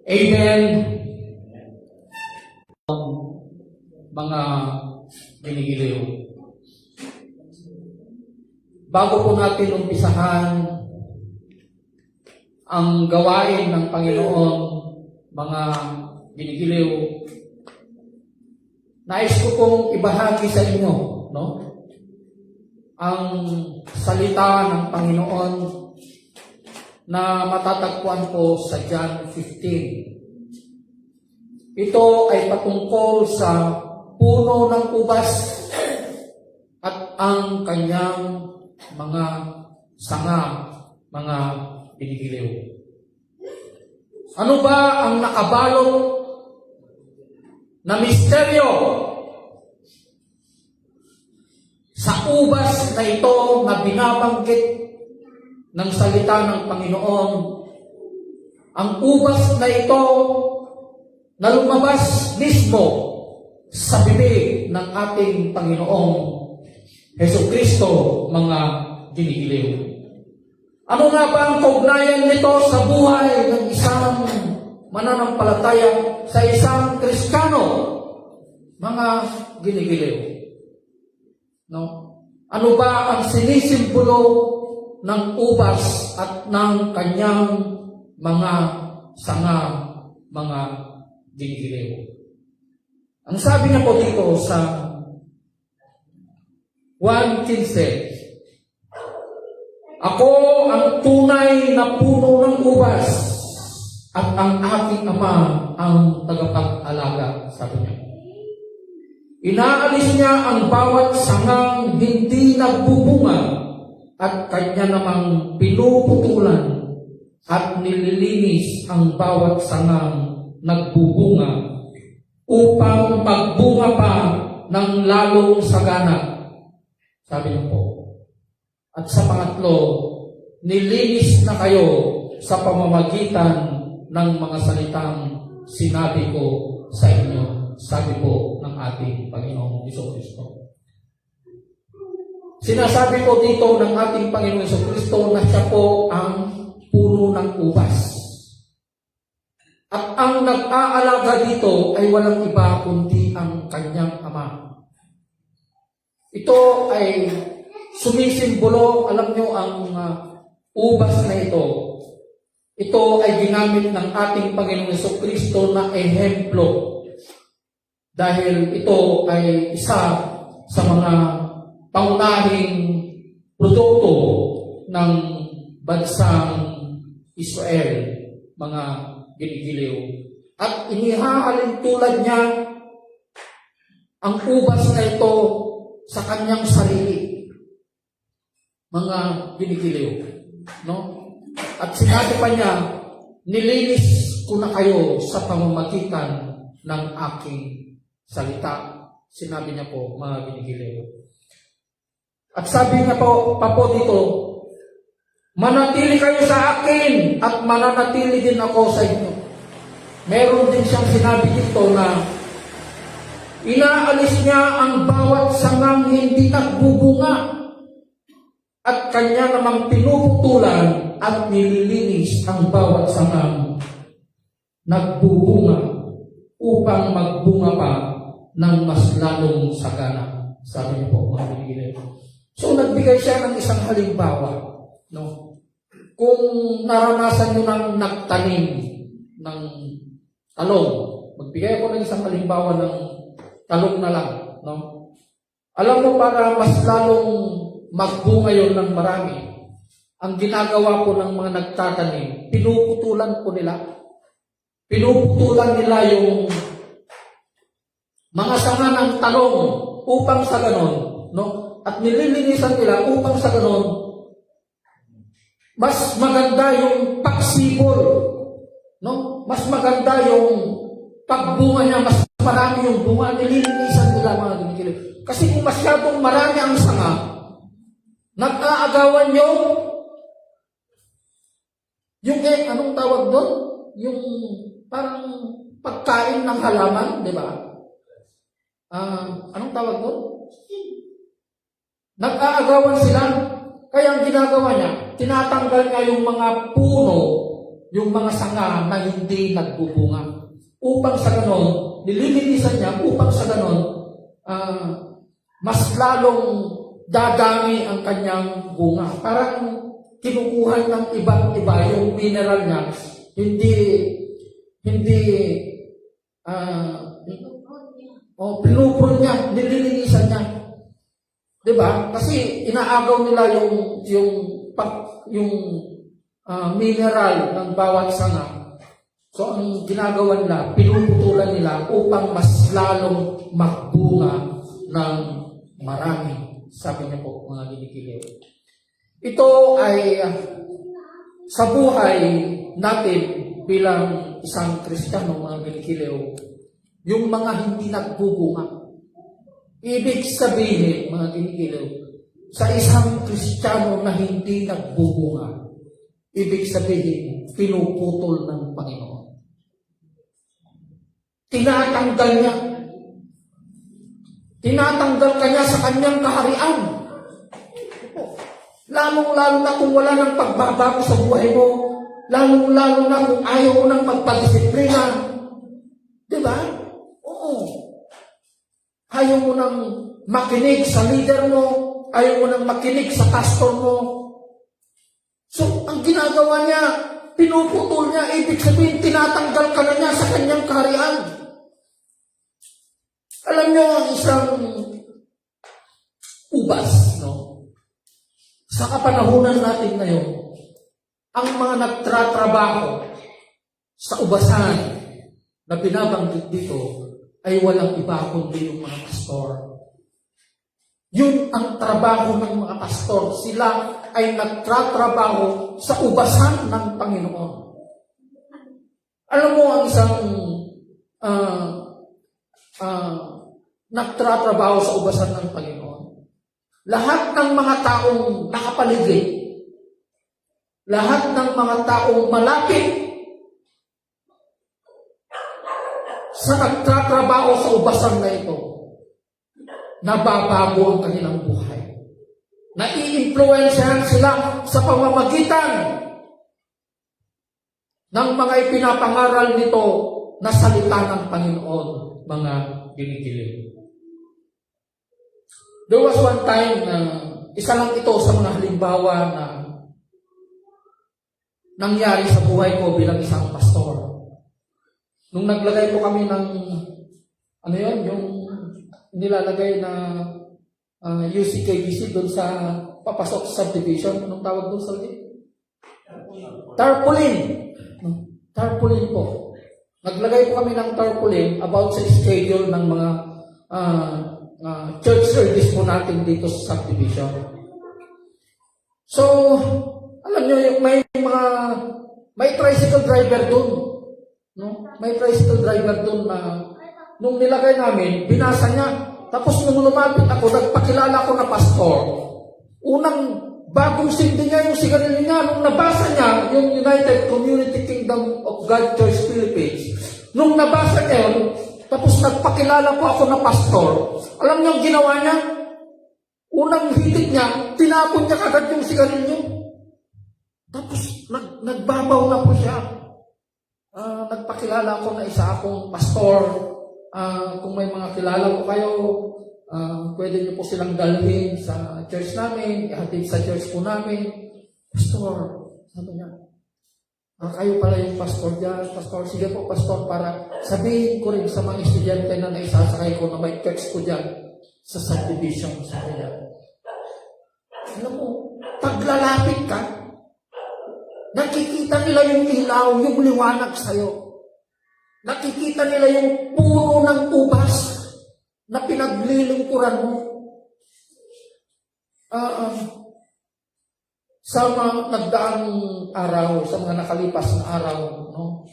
Amen. Mga ginigiliw. Bago po natin umpisahan ang gawain ng Panginoon, mga ginigiliw, nais ko pong ibahagi sa inyo, no? Ang salita ng Panginoon na matatagpuan po sa John 15. Ito ay patungkol sa puno ng ubas at ang kanyang mga sanga, mga ginigiliw. Ano ba ang nakabalot na misteryo sa ubas na ito na binabanggit ng salita ng Panginoon? Ang ubas na ito na lumabas mismo sa bibig ng ating Panginoong Hesukristo, mga ginigiliw. Ano nga ba ang kaugnayan nito sa buhay ng isang mananampalataya, sa isang Kristiyano, mga ginigiliw? No? Ano ba ang sinisimbolo ng ubas at ng kanyang mga sanga, mga ginigiliw? Ang sabi niya po dito sa 1:15, ako ang tunay na puno ng ubas at ang aking Ama ang tagapag-alaga, sabi niya. Inaalis niya ang bawat sangang hindi nagbubunga at kanya namang pinuputulan at nililinis ang bawat sangang nagbubunga upang magbunga pa ng lalong sagana, sabi niyo po. At sa pangatlo, nilinis na kayo sa pamamagitan ng mga salitang sinabi ko sa inyo, sabi po ng ating Panginoong Hesukristo. Sinasabi po dito ng ating Panginoong Hesukristo na siya po ang puno ng ubas. At ang nag-aalaga dito ay walang iba kundi ang kanyang Ama. Ito ay sumisimbolo, alam nyo, ang ubas na ito. Ito ay ginamit ng ating Panginoong Hesukristo na ehemplo. Dahil ito ay isa sa mga pangunahing produkto ng bansang Israel, mga ginigiliw. At inihahalin tulad niya ang ubas na ito sa kanyang sarili, mga ginigiliw. No? At sinabi pa niya, nilinis ko na kayo sa pamamagitan ng aking salita. Sinabi niya po, mga ginigiliw. At sabi niya po, dito, manatili kayo sa akin at mananatili din ako sa inyo. Meron din siyang sinabi dito na inaalis niya ang bawat sangang hindi nagbubunga at kanya namang pinuputulan at nililinis ang bawat sangang nagbubunga upang magbunga pa ng mas lalong sagana, sabi niyo po, mga ginigiliw. So nagbigay siya ng isang halimbawa, no? Kung naranasan nyo ng nagtanim ng talong, magbigay ako ng isang halimbawa ng talong na lang, no? Alam mo, para mas lalong magbunga yon ng marami, ang ginagawa po ng mga nagtatanim, pinuputulan po nila. Pinuputulan nila yung mga sanga ng talong upang sa ganon, no? At nililinisan nila upang sa ganon mas maganda yung pagsibol, no? Mas maganda yung pagbunga niya, mas marami yung bunga, nililinisan nila, mga ginigiliw. Kasi kung masyadong marami ang sanga, nag-aagawan yung anong tawag doon? Yung parang pagkain ng halaman, di ba? Anong tawag doon? Nag-aagawan sila. Kaya ang ginagawa niya, tinatanggal niya yung mga puno yung mga sanga na hindi nagbubunga. Upang sa ganon, nililinisan niya upang sa ganon, mas lalong dadami ang kanyang bunga. Parang kinukuha ng ibang iba yung mineral niya, hindi pinupron niya, nililinisan niya. 'Di ba? Kasi inaagaw nila yung mineral ng bawat sanga. So ang ginagawa nila, pinuputulan nila upang mas lalong magbunga ng marami. Sabi niya po, mga kinikiliw. Ito ay sa buhay natin bilang isang Kristiyano, mga kinikiliw, yung mga hindi nagbubunga. Ibig sabihin, mga kinikiliw, sa isang Kristiyano na hindi nagbubunga, ibig sabihin, pinuputol ng Panginoon. Tinatanggal niya. Tinatanggal ka niya sa kanyang kaharian. Lalong-lalo na kung wala ng pagbabago sa buhay mo, lalong-lalo na kung ayaw mo ng magpadisiplina. Diba? Oo. Ayaw mo nang makinig sa leader mo, ayaw mo nang makinig sa pastor mo. So, ang ginagawa niya, pinuputol niya, ibig sabihin, tinatanggal ka na niya sa kanyang kaharian. Alam niyo ang isang ubas, no? Sa kapanahunan natin ngayon, ang mga nagtratrabaho sa ubasan na binabanggit dito ay walang iba kundi yung mga pastor. Yun ang trabaho ng mga pastor. Sila ay nagtratrabaho sa ubasan ng Panginoon. Alam mo ang isang nagtratrabaho sa ubasan ng Panginoon. Lahat ng mga taong nakapaligid, lahat ng mga taong malapit sa nagtratrabaho sa ubasan na ito, nababago ang kanilang buhay. Nai-influensyahan sila sa pamamagitan ng mga ipinapangaral nito na salita ng Panginoon, mga ginigiling. There was one time na isa lang ito sa mga halimbawa na nangyari sa buhay ko bilang isang pastor. Nung naglagay po kami ng yung nilalagay na UCKBC doon sa papasok sa subdivision, anong tawag doon sa tarpaulin. Tarpaulin po. Naglagay po kami ng tarpaulin about sa schedule ng mga church service po natin dito sa subdivision. So, alam nyo, may tricycle driver doon. No? May tricycle driver doon na nung nilagay namin, binasa niya. Tapos nung lumapit ako, nagpakilala ko na pastor. Unang bagong sindi niya yung sigarilyo niya. Nung nabasa niya yung United Community Kingdom of God Church Philippines, nung nabasa niya yun, tapos nagpakilala po ako na pastor, alam niyo ang ginawa niya? Unang hitik niya, tinapon niya kagad yung sigarilyo. Tapos nagbabaw na po siya. Nagpakilala ako na isa akong pastor. Kung may mga kilala ko kayo, pwede niyo po silang dalhin sa church namin, ihatid sa church po namin. Pastor, sabi niya, kayo pala yung pastor dyan. Pastor, sige po pastor, para sabihin ko rin sa mga estudyante na naisasakay ko na may church ko dyan sa subdivision. Sabi niya, alam mo, paglalapit ka, nakikita nila yung ilaw, yung liwanag sa'yo. Nakikita nila yung puno ng ubas na pinaglilingkuran mo. Sa mga nagdaang araw, sa mga nakalipas na araw, no?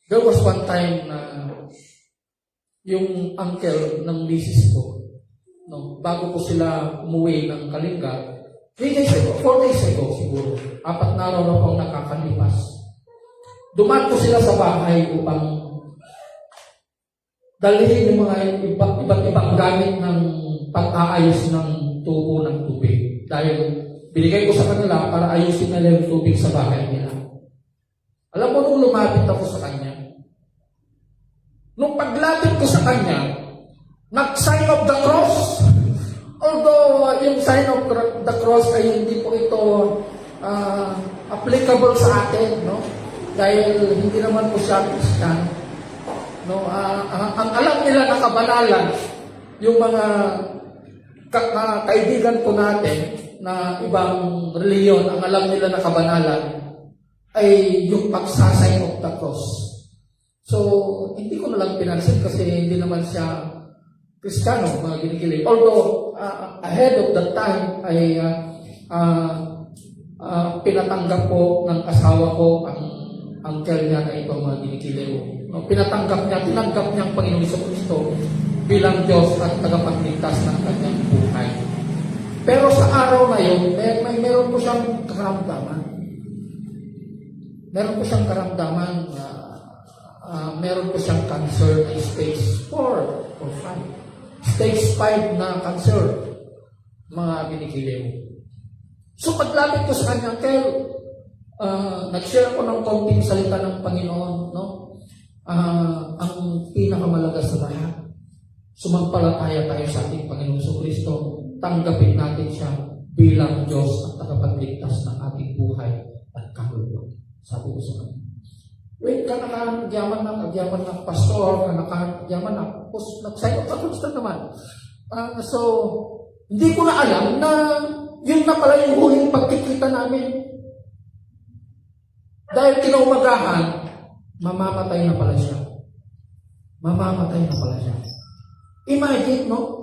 There was one time na yung uncle ng misis ko, no, bago po sila umuwi ng Kalinga, 4 days ago siguro, 4 na araw na pong nakakalipas. Dumaan po sila sa bahay upang dalhin yung mga iba't ibang gamit ng pag-aayos ng tubo ng tubig. Dahil Binigay ko sa kanila para ayusin nila yung tubig sa bahay nila. Alam mo, nung lumapit ako sa kanya, nung paglapit ko sa kanya, nag-sign of the cross. Although yung sign of the cross ay hindi po ito applicable sa atin, no? Dahil hindi naman po siya Christian. No, ang alam nila na kabanalan, yung mga kaibigan po natin na ibang reliyon, ang alam nila na kabanalan ay yung pagsasign of the cross. So, hindi ko na lang pinansin kasi hindi naman siya Kristiyano, mga ginigiling. Although, ahead of that time ay pinatanggap po ng asawa ko ang uncle niya na ito, mga ginigiling. No, tinanggap niya ang Panginoong Jesucristo bilang Diyos at tagapagligtas ng kanyang buhay. Pero sa araw na yun, meron po siyang karamdaman. Meron po siyang karamdaman meron po siyang cancer na stage 4 or 5. Stage 5 na cancer, mga binigiliw. So paglapit ko sa kanya, nag-share ko ng konting salita ng Panginoon, no? Ang pinakamalagas sa lahat. Sumampalataya tayo sa ating Panginoong Jesucristo. Tanggapin natin siya bilang Diyos at tagapagligtas ng ating buhay at kaluluwa. Sabi ko sa kanya, wait, kanakayaman ng pastor, kanakayaman ng nag-sign of the naman. So, hindi ko na alam na yun na pala yung huling pagkikita namin. Dahil kinaumagahan, mamamatay na pala siya. Mamamatay na pala siya. Imagine, no?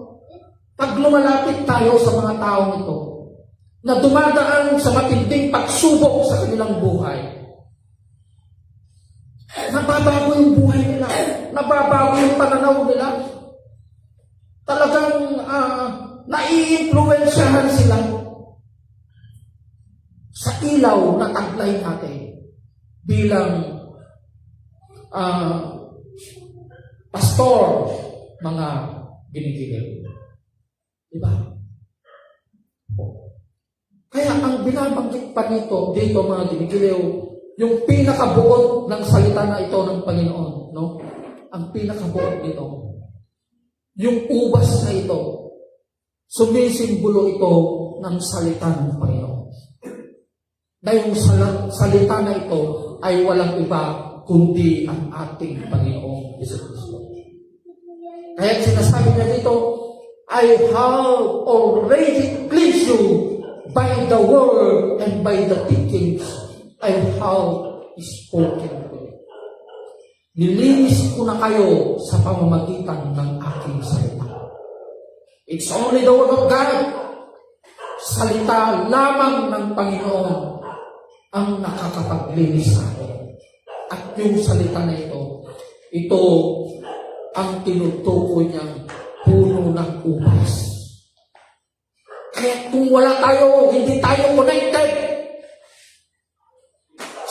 Pag lumalapit tayo sa mga taong ito, na dumadaan sa matinding pagsubok sa kanilang buhay, nababago yung buhay nila, nababago yung pananaw nila, talagang nai-influensyahan sila sa ilaw na taglay natin bilang pastor, mga ginigiliw. Diba? Kaya ang binabanggit pa dito mga ginigiliw, yung pinakabuod ng salita na ito ng Panginoon, no? Ang pinakabuod nito, yung ubas na ito, sumisimbolo ito ng salita ng Panginoon. Na yung salita na ito ay walang iba kundi ang ating Panginoong Jesucristo. Kaya sinasabi niya dito, I have already cleansed you by the word and by the teachings I have spoken to you. Nilinis ko na kayo sa pamamagitan ng aking salita. It's only the word of God. Salita lamang ng Panginoon ang nakakapaglinis sa atin. At yung salita na ito ang tinutukoy niyang puno ng ubas. Kaya kung wala tayo, hindi tayo connected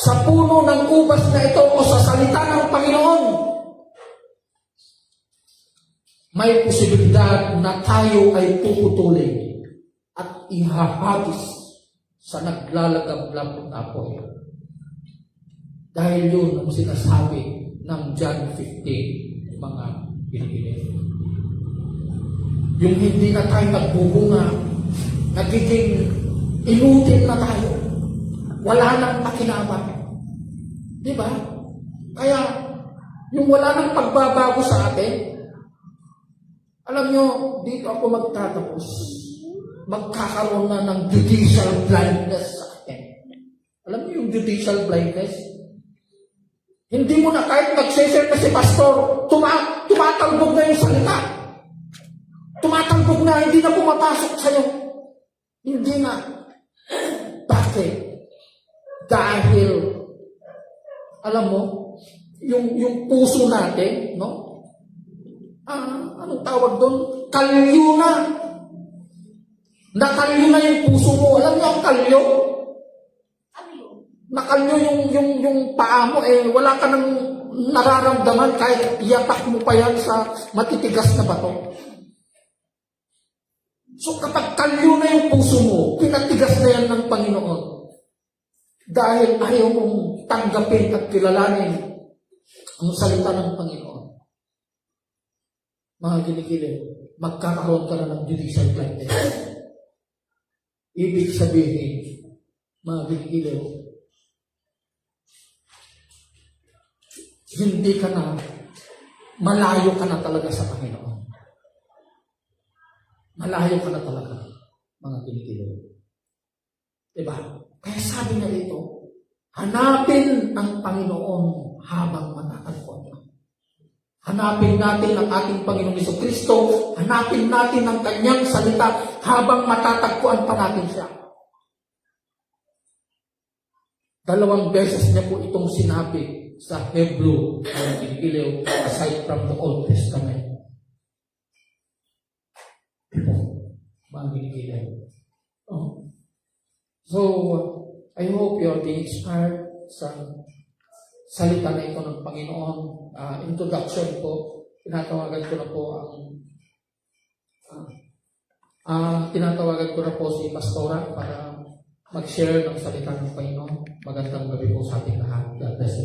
sa puno ng ubas na ito o sa salita ng Panginoon, may posibilidad na tayo ay puputulin at ihahagis sa naglalagablab na apoy. Dahil yun ang sinasabi ng John 15, mga pinigilin. Yung hindi na tayo nagbubunga, nagiging inutil na tayo. Wala nang pakinabang. Diba? Kaya, yung wala nang pagbabago sa atin, alam nyo, dito ako magtatapos. Magkakaroon na ng judicial blindness sa atin. Alam nyo yung judicial blindness? Hindi mo na kahit mag-share ka si pastor, tumatalbog na yung salita. Tumatalbog na, hindi na pumapasok sa'yo. Hindi na. Bakit? Dahil, alam mo, yung puso natin, no? Anong tawag doon? Kalyo na. Nakalyo na yung puso mo. Alam niyo ang kalyo? Nakalyo yung paa mo, wala ka nang nararamdaman kahit iyapak mo pa yan sa matitigas na bato. So kapag kalyo na yung puso mo, pinatigas na yan ng Panginoon. Dahil ayaw mong tanggapin at kilalanin ang salita ng Panginoon. Mga ginigiling, magkakaroon ka na ng judicial blindness. Ibig sabihin, mga ginigiling, hindi ka na, malayo ka na talaga sa Panginoon. Malayo ka na talaga, mga ginigiling. Diba? Kaya sabi na dito, hanapin ang Panginoon habang matatagpuan ka. Hanapin natin ang ating Panginoong Jesucristo, hanapin natin ang kanyang salita habang matatagpuan pa natin siya. 2 beses niya po itong sinabi sa Hebrew, ang Giliw, aside from the Old Testament. Mga Giliw. So, I hope you are being inspired sa salita na ito ng Panginoon. Introduction po, tinatawagan ko na po tinatawagan ko na po si Pastora para mag-share ng salita ng Panginoon. Magandang gabi po sa ating lahat. God bless you.